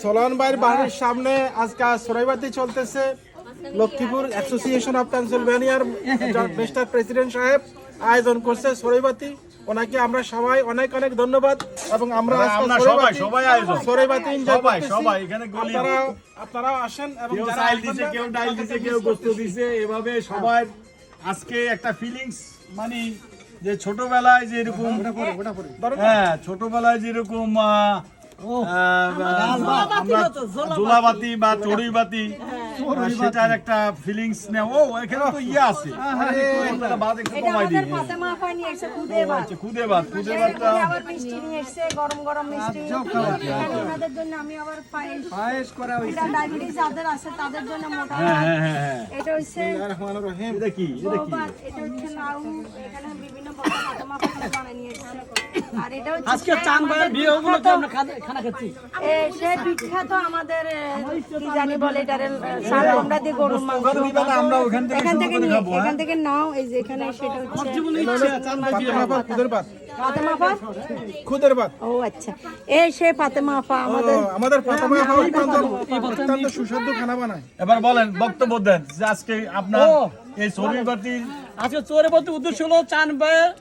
সোলান ভাইয়ের বাড়ির সামনে আজকে সরাইবাতি চলতেছে। লক্ষ্মীপুর অ্যাসোসিয়েশন অফ পেনসিলভেনিয়ার মিস্টার প্রেসিডেন্ট সাহেব আয়োজন করছে সরাইবাতি। ওনাকে আমরা সবাই অনেক অনেক ধন্যবাদ এবং আমরা সবাই আয়োজন সরাইবাতি সবাই এখানে গলি আপনারা আসেন এবং কেউ যারা চাইল আসবেন দিছে না, কেউ ডাইল দিছে কেউ গোস্ত দিছে এভাবে সবার আজকে একটা ফিলিংস মানে যে ছোটবেলায় যে এরকম হ্যাঁ ছোটবেলায় যেরকম জোলাবাতি বা চড়ুইবাতি সেটার একটা ফিলিংস নেও। ও এখানে তো ইয়ে আছে কমাই দিই খুদে ভাত আবার মিষ্টি নিয়ে এসেছে, গরম গরম মিষ্টি। এখানে ওনাদের জন্য আমি আবার পায়েস করা হয়েছে। এটা ডায়াবেটিস যাদের আছে তাদের জন্য মোটা ভাত। এটা হচ্ছে এটা কি এটা হচ্ছে লাউ। এখানে বিভিন্ন প্রকার ফাতেমা ফাতেমা বানিয়ে নিয়ে এসেছে। আর এটা হচ্ছে আজকে চান ভাইয়ের বিয়ে উপলক্ষে আমরা খানা খাচ্ছি। সে বিখ্যাত আমাদের কি জানি বলে এটারে শাক আমরা দিয়ে গরুর মাংস। আমরা ওখান থেকে এখান থেকে নাও। এই যে এখানে সেটা হচ্ছে ফাতেমা ভাত, ফাতেমা আপা খুদের ভাত। ও আচ্ছা, এই সে ফাতেমা আপা আমাদের ফাতেমা আপা অত্যন্ত সুস্বাদু খানা বানায়। এবার বলেন বক্তব্য দেন যে আজকে আপনার এই শরীরবাতির আজকে চোরে বলতে উদ্দেশ্য হলো চান ভাইয়ের